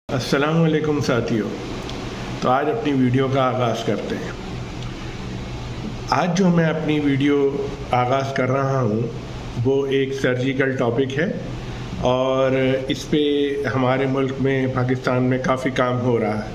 अस्सलामुअलैकुम साथियों। तो आज अपनी वीडियो का आगाज़ करते हैं। आज जो मैं अपनी वीडियो आगाज़ कर रहा हूँ वो एक सर्जिकल टॉपिक है और इस पे हमारे मुल्क में पाकिस्तान में काफ़ी काम हो रहा है।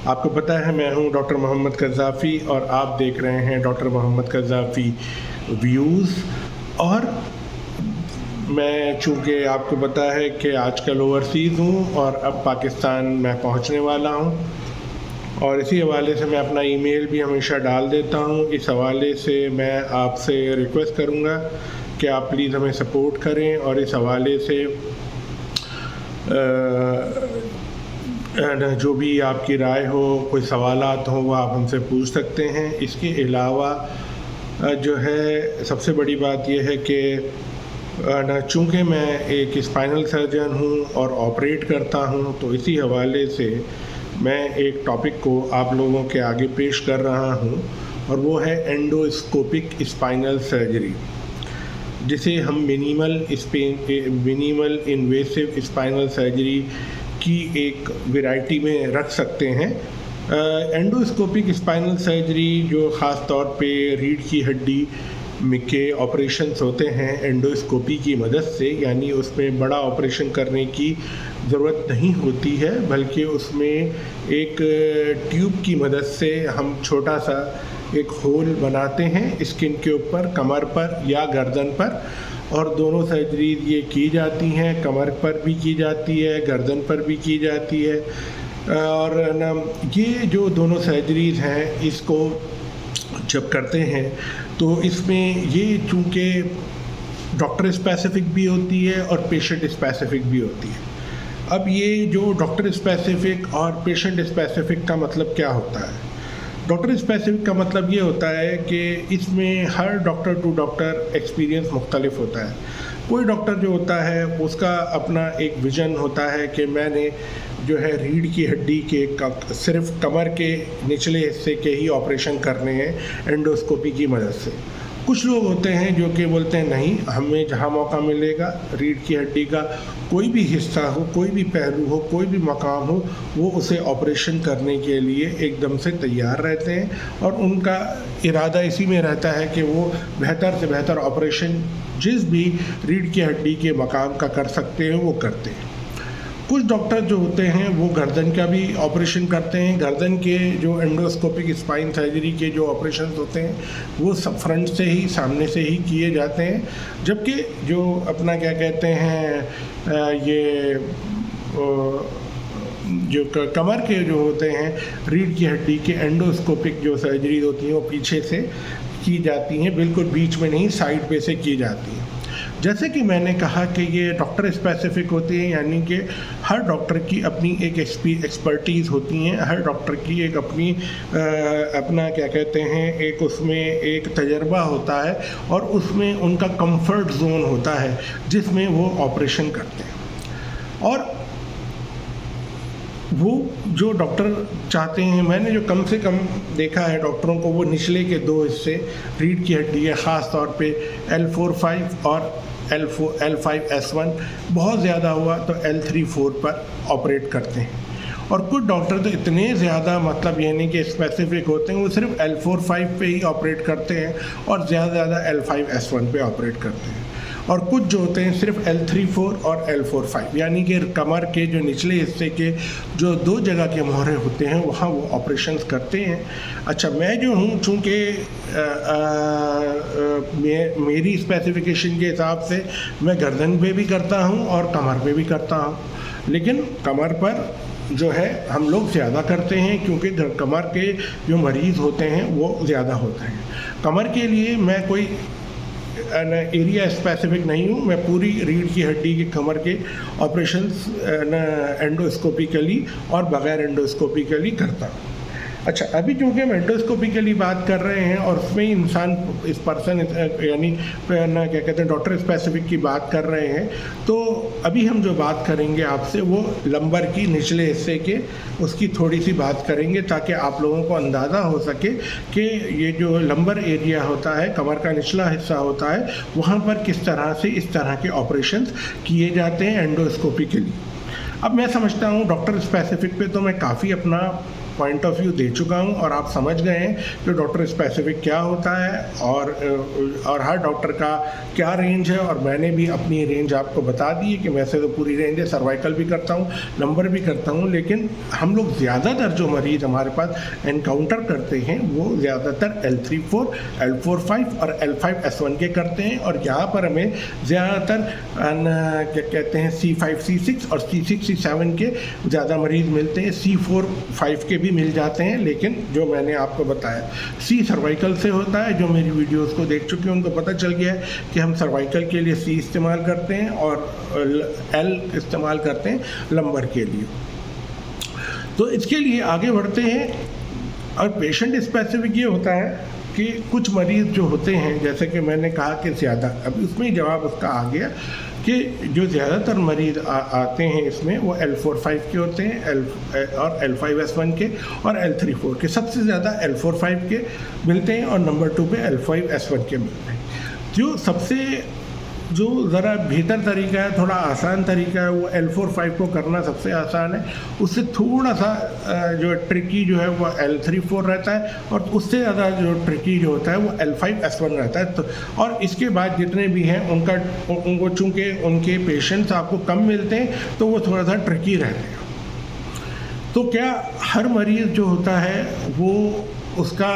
आपको पता है मैं हूँ डॉक्टर मोहम्मद कज़ाफ़ी और आप देख रहे हैं डॉक्टर मोहम्मद कज़ाफ़ी व्यूज़। और मैं चूँकि आपको पता है कि आजकल ओवरसीज़ हूँ और अब पाकिस्तान मैं पहुँचने वाला हूँ और इसी हवाले से मैं अपना ईमेल भी हमेशा डाल देता हूँ। इस हवाले से मैं आपसे रिक्वेस्ट करूँगा कि आप प्लीज़ हमें सपोर्ट करें और इस हवाले से जो भी आपकी राय हो, कोई सवालात हो, वो आप हमसे पूछ सकते हैं। इसके अलावा जो है सबसे बड़ी बात यह है कि चूँकि मैं एक स्पाइनल सर्जन हूँ और ऑपरेट करता हूँ, तो इसी हवाले से मैं एक टॉपिक को आप लोगों के आगे पेश कर रहा हूँ और वो है एंडोस्कोपिक स्पाइनल सर्जरी, जिसे हम मिनिमल इन्वेसिव स्पाइनल सर्जरी की एक वैरायटी में रख सकते हैं। एंडोस्कोपिक स्पाइनल सर्जरी जो ख़ास तौर पे रीढ़ की हड्डी के ऑपरेशंस होते हैं एंडोस्कोपी की मदद से, यानी उसमें बड़ा ऑपरेशन करने की ज़रूरत नहीं होती है, बल्कि उसमें एक ट्यूब की मदद से हम छोटा सा एक होल बनाते हैं स्किन के ऊपर, कमर पर या गर्दन पर, और दोनों सर्जरी ये की जाती हैं। कमर पर भी की जाती है, गर्दन पर भी की जाती है। और ये जो दोनों सर्जरीज़ हैं इसको जब करते हैं तो इसमें ये चूँकि डॉक्टर स्पेसिफ़िक भी होती है और पेशेंट स्पेसिफ़िक भी होती है। अब ये जो डॉक्टर स्पेसिफ़िक और पेशेंट स्पेसिफ़िक का मतलब क्या होता है? डॉक्टर स्पेसिफ़िक का मतलब ये होता है कि इसमें हर डॉक्टर टू डॉक्टर एक्सपीरियंस मुख्तलिफ होता है। कोई डॉक्टर जो होता है उसका अपना एक विज़न होता है कि मैंने जो है रीढ़ की हड्डी के सिर्फ कमर के निचले हिस्से के ही ऑपरेशन करने हैं एंडोस्कोपी की मदद से। कुछ लोग होते हैं जो कि बोलते हैं नहीं, हमें जहाँ मौका मिलेगा रीढ़ की हड्डी का कोई भी हिस्सा हो, कोई भी पहलू हो, कोई भी मकाम हो, वो उसे ऑपरेशन करने के लिए एकदम से तैयार रहते हैं और उनका इरादा इसी में रहता है कि वो बेहतर से बेहतर ऑपरेशन जिस भी रीढ़ की हड्डी के मकाम का कर सकते हैं वो करते हैं। कुछ डॉक्टर जो होते हैं वो गर्दन का भी ऑपरेशन करते हैं। गर्दन के जो एंडोस्कोपिक स्पाइन सर्जरी के जो ऑपरेशन होते हैं वो सब फ्रंट से ही, सामने से ही किए जाते हैं, जबकि जो अपना क्या कहते हैं ये जो कमर के जो होते हैं रीढ़ की हड्डी के एंडोस्कोपिक जो सर्जरी होती हैं वो पीछे से की जाती हैं, बिल्कुल बीच में नहीं, साइड पे से की जाती हैं। जैसे कि मैंने कहा कि ये डॉक्टर स्पेसिफ़िक होती है, यानी कि हर डॉक्टर की अपनी एक एक्सपर्टीज़ होती हैं, हर डॉक्टर की एक अपनी अपना क्या कहते हैं एक उसमें एक तजर्बा होता है और उसमें उनका कंफर्ट जोन होता है जिसमें वो ऑपरेशन करते हैं। और वो जो डॉक्टर चाहते हैं, मैंने जो कम से कम देखा है डॉक्टरों को, वो निचले के दो हिस्से रीढ़ की हड्डी है, ख़ास तौर पे L4-5 और L5-S1, बहुत ज़्यादा हुआ तो L3-4 पर ऑपरेट करते हैं। और कुछ डॉक्टर तो इतने ज़्यादा मतलब यानी कि स्पेसिफिक होते हैं, वो सिर्फ L4-5 पे ही ऑपरेट करते हैं और ज़्यादा ज़्यादा L5-S1 पे ऑपरेट करते हैं। और कुछ जो होते हैं सिर्फ L3-4 और L4-5, यानी कि कमर के जो निचले हिस्से के जो दो जगह के मोहरे होते हैं वहाँ वो ऑपरेशंस करते हैं। अच्छा, मैं जो हूँ चूँकि मेरी स्पेसिफिकेशन के हिसाब से मैं गर्दन पे भी करता हूँ और कमर पे भी करता हूँ, लेकिन कमर पर जो है हम लोग ज़्यादा करते हैं क्योंकि कमर के जो मरीज़ होते हैं वो ज़्यादा होते हैं। कमर के लिए मैं कोई एरिया स्पेसिफिक नहीं हूँ, मैं पूरी रीढ़ की हड्डी के कमर के ऑपरेशंस एंडोस्कोपिकली और बग़ैर एंडोस्कोपिकली करता हूँ। अच्छा, अभी चूँकि हम एंडोस्कोपिकली बात कर रहे हैं और उसमें इंसान इस पर्सन यानी क्या कहते हैं डॉक्टर स्पेसिफिक की बात कर रहे हैं, तो अभी हम जो बात करेंगे आपसे वो लंबर की निचले हिस्से के उसकी थोड़ी सी बात करेंगे ताकि आप लोगों को अंदाज़ा हो सके कि ये जो लंबर एरिया होता है, कमर का निचला हिस्सा होता है, वहाँ पर किस तरह से इस तरह के ऑपरेशंस किए जाते हैं एंडोस्कोपिकली। अब मैं समझता हूँ डॉक्टर स्पेसिफिक पे तो मैं काफ़ी अपना पॉइंट ऑफ व्यू दे चुका हूँ और आप समझ गए हैं कि डॉक्टर स्पेसिफिक क्या होता है और हर डॉक्टर का क्या रेंज है, और मैंने भी अपनी रेंज आपको बता दी है कि वैसे तो पूरी रेंज है, सर्वाइकल भी करता हूँ, नंबर भी करता हूँ, लेकिन हम लोग ज़्यादातर जो मरीज़ हमारे पास एनकाउंटर करते हैं वो ज़्यादातर L3-4, L4-5 और L5-S1 के करते हैं, और यहाँ पर हमें ज़्यादातर क्या कहते हैं C5, C6 और C6, C7 के ज़्यादा मरीज़ मिलते हैं, C4-5 के भी मिल जाते हैं, लेकिन जो मैंने आपको बताया C सर्वाइकल से होता है। जो मेरी वीडियोस को देख चुके हैं उनको पता चल गया है कि हम सर्वाइकल के लिए C इस्तेमाल करते हैं और L इस्तेमाल करते हैं लंबर के लिए। तो इसके लिए आगे बढ़ते हैं, और पेशेंट स्पेसिफिक ये होता है कि कुछ मरीज़ जो होते हैं, जैसे कि मैंने कहा कि ज़्यादा, अब उसमें ही जवाब उसका आ गया कि जो ज़्यादातर मरीज़ आते हैं इसमें वो L4-5 के होते हैं, और L5-S1 के और L3-4 के, सबसे ज़्यादा L4-5 के मिलते हैं और नंबर 2 पे L5-S1 के मिलते हैं। जो ज़रा बेहतर तरीका है, थोड़ा आसान तरीका है, वो L4-5 को करना सबसे आसान है। उससे थोड़ा सा जो ट्रिकी जो है वो L3-4 रहता है, और उससे ज़्यादा जो ट्रिकी जो होता है वो L5-S1 रहता है। तो और इसके बाद जितने भी हैं उनको चूँकि उनके पेशेंट्स आपको कम मिलते हैं तो वो थोड़ा सा ट्रिकी रहते हैं। तो क्या हर मरीज़ जो होता है वो उसका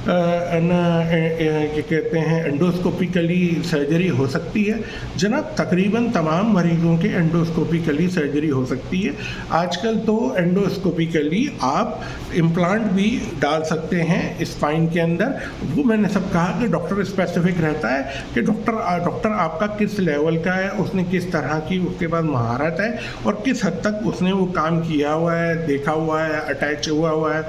क्या कहते हैं एंडोस्कोपिकली सर्जरी हो सकती है? जनाब, तकरीबन तमाम मरीज़ों के एंडोस्कोपिकली सर्जरी हो सकती है। आजकल तो एंडोस्कोपिकली आप इम्प्लांट भी डाल सकते हैं स्पाइन के अंदर। वो मैंने सब कहा कि डॉक्टर स्पेसिफिक रहता है कि डॉक्टर आपका किस लेवल का है, उसने किस तरह की उसके पास महारत है और किस हद तक उसने वो काम किया हुआ है, देखा हुआ है, अटैच हुआ है।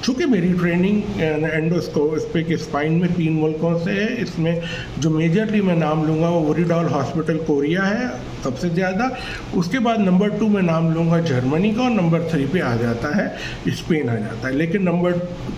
चूँकि मेरी ट्रेनिंग एंडोस्कोपिक स्पाइन में 3 मुल्कों से है, इसमें जो मेजरली मैं नाम लूँगा वो वोरिडॉल हॉस्पिटल कोरिया है सबसे ज़्यादा, उसके बाद नंबर 2 में नाम लूँगा जर्मनी का, और नंबर 3 पे आ जाता है स्पेन आ जाता है। लेकिन नंबर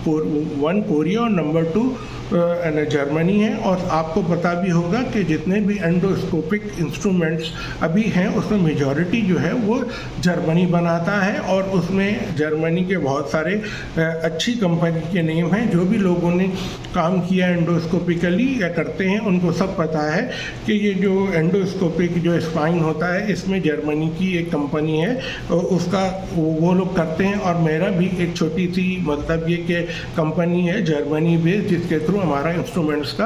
1 कोरिया और नंबर 2 जर्मनी है। और आपको पता भी होगा कि जितने भी एंडोस्कोपिक इंस्ट्रूमेंट्स अभी हैं उसमें मेजॉरिटी जो है वो जर्मनी बनाता है, और उसमें जर्मनी के बहुत सारे अच्छी कंपनी के नेम हैं। जो भी लोगों ने काम किया एंडोस्कोपिकली या करते हैं उनको सब पता है कि ये जो एंडोस्कोपिक जो स्पाइन होता है इसमें जर्मनी की एक कंपनी है, उसका वो लोग करते हैं। और मेरा भी एक छोटी सी मतलब ये कि कंपनी है जर्मनी बेस्ड जिसके थ्रू हमारा इंस्ट्रूमेंट्स का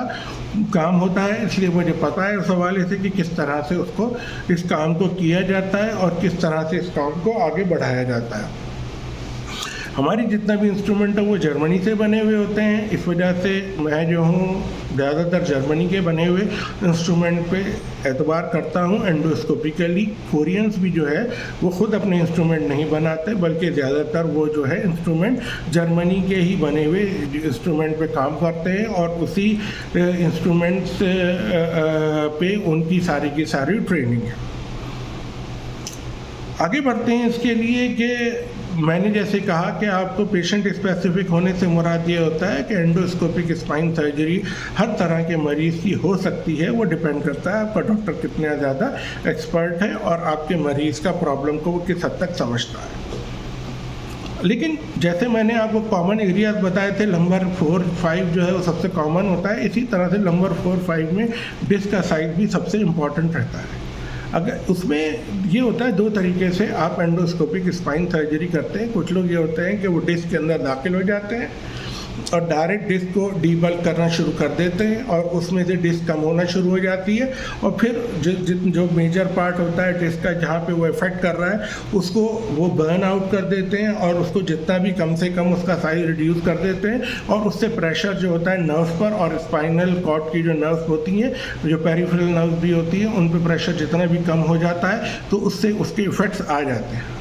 काम होता है, इसलिए मुझे पता है उस हवाले से कि किस तरह से उसको इस काम को किया जाता है और किस तरह से इस काम को आगे बढ़ाया जाता है। हमारी जितना भी इंस्ट्रूमेंट है वो जर्मनी से बने हुए होते हैं, इस वजह से मैं जो हूँ ज़्यादातर जर्मनी के बने हुए इंस्ट्रूमेंट पे एतबार करता हूँ एंडोस्कोपिकली। कोरियंस भी जो है वो ख़ुद अपने इंस्ट्रूमेंट नहीं बनाते, बल्कि ज़्यादातर वो जो है इंस्ट्रूमेंट जर्मनी के ही बने हुए इंस्ट्रूमेंट पे काम करते हैं, और उसी इंस्ट्रूमेंट्स पे उनकी सारी की सारी ट्रेनिंग है। आगे बढ़ते हैं इसके लिए कि मैंने जैसे कहा कि आपको पेशेंट स्पेसिफिक होने से मुराद ये होता है कि एंडोस्कोपिक स्पाइन सर्जरी हर तरह के मरीज़ की हो सकती है। वो डिपेंड करता है आपका डॉक्टर कितना ज़्यादा एक्सपर्ट है और आपके मरीज़ का प्रॉब्लम को वो किस हद तक समझता है। लेकिन जैसे मैंने आपको कॉमन एरियाज बताए थे, नंबर 4-5 जो है वो सबसे कॉमन होता है, इसी तरह से नंबर 4-5 में डिस्क का साइज भी सबसे इम्पॉर्टेंट रहता है। अगर उसमें ये होता है 2 तरीके से आप एंडोस्कोपिक स्पाइन सर्जरी करते हैं। कुछ लोग ये होते हैं कि वो डिस्क के अंदर दाखिल हो जाते हैं और डायरेक्ट डिस्क को डीबल्क करना शुरू कर देते हैं, और उसमें से डिस्क कम होना शुरू हो जाती है, और फिर जो मेजर पार्ट होता है डिस्क का जहाँ पे वो इफेक्ट कर रहा है उसको वो बर्न आउट कर देते हैं, और उसको जितना भी कम से कम उसका साइज रिड्यूस कर देते हैं, और उससे प्रेशर जो होता है नर्व पर और स्पाइनल कॉर्ड की जो नर्व्स होती हैं, जो पेरिफेरल नर्व्स भी होती हैं, उन पर प्रेशर जितना भी कम हो जाता है तो उससे उसके इफेक्ट्स आ जाते हैं।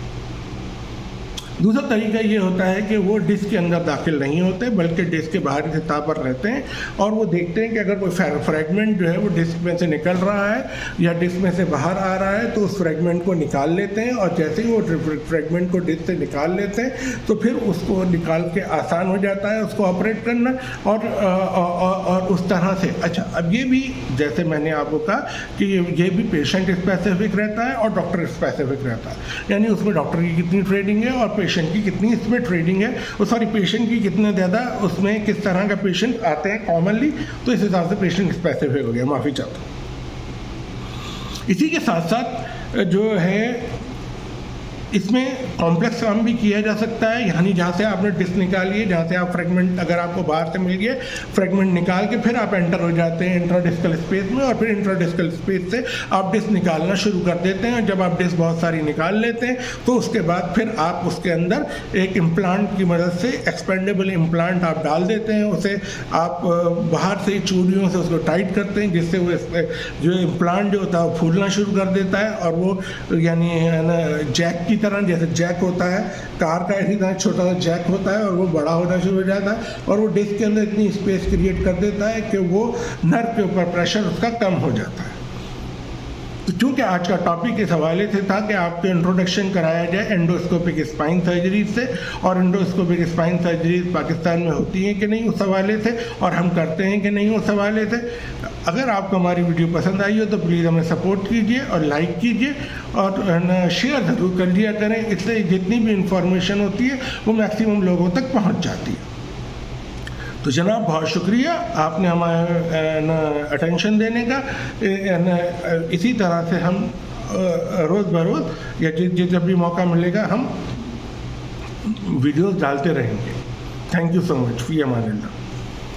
दूसरा तरीका ये होता है कि वो डिस्क के अंदर दाखिल नहीं होते बल्कि डिस्क के बाहरी सतह पर रहते हैं और वो देखते हैं कि अगर कोई फ्रैगमेंट जो है वो डिस्क में से निकल रहा है या डिस्क में से बाहर आ रहा है तो उस फ्रैगमेंट को निकाल लेते हैं और जैसे ही वो फ्रैगमेंट को डिस्क से निकाल लेते हैं तो फिर उसको निकाल के आसान हो जाता है उसको ऑपरेट करना और उस तरह से। अच्छा, अब ये भी जैसे मैंने आपको कहा कि ये भी पेशेंट स्पेसिफिक रहता है और डॉक्टर स्पेसिफिक रहता है, यानी उसमें डॉक्टर की कितनी ट्रेनिंग है और पेशेंट की कितनी इसमें ट्रेनिंग है, सॉरी पेशेंट की कितने ज़्यादा उसमें किस तरह का पेशेंट आते हैं कॉमनली, तो इस हिसाब से पेशेंट स्पेसिफिक हो गया। माफ़ी चाहता हूँ। इसी के साथ साथ जो है इसमें कॉम्प्लेक्स काम भी किया जा सकता है, यानी जहाँ से आपने डिस्क निकाली है, जहाँ से आप फ्रेगमेंट अगर आपको बाहर से मिल गया फ्रेगमेंट निकाल के फिर आप एंटर हो जाते हैं इंट्राडिस्कल स्पेस में और फिर इंट्राडिस्कल स्पेस से आप डिस्क निकालना शुरू कर देते हैं। जब आप डिस्क बहुत सारी निकाल लेते हैं तो उसके बाद फिर आप उसके अंदर एक इम्प्लांट की मदद से एक्सपेंडेबल इम्प्लांट आप डाल देते हैं, उसे आप बाहर से चूड़ियों से उसको टाइट करते हैं जिससे वो जो इम्प्लांट जो होता है वो फूलना शुरू कर देता है और वो यानी जैक की तरह, जैसे जैक होता है कार का, इसी तरह छोटा सा जैक होता है और वो बड़ा होना शुरू हो जाता है और वो डिस्क के अंदर इतनी स्पेस क्रिएट कर देता है कि वो नर्व के ऊपर प्रेशर उसका कम हो जाता है। तो चूँकि आज का टॉपिक इस हवाले से था कि आपको इंट्रोडक्शन कराया जाए एंडोस्कोपिक स्पाइन सर्जरी से, और एंडोस्कोपिक स्पाइन सर्जरी पाकिस्तान में होती है कि नहीं उस हवाले से, और हम करते हैं कि नहीं उस हवाले से। अगर आपको हमारी वीडियो पसंद आई हो तो प्लीज़ हमें सपोर्ट कीजिए और लाइक कीजिए और शेयर ज़रूर कर दिया करें, इससे जितनी भी इंफॉर्मेशन होती है वो मैक्सिमम लोगों तक पहुँच जाती है। तो जनाब बहुत शुक्रिया आपने हमारे अटेंशन देने का। इसी तरह से हम रोज़ बरोज़ या जब भी मौका मिलेगा हम वीडियोस डालते रहेंगे। Thank you so much, fee Aman Allah.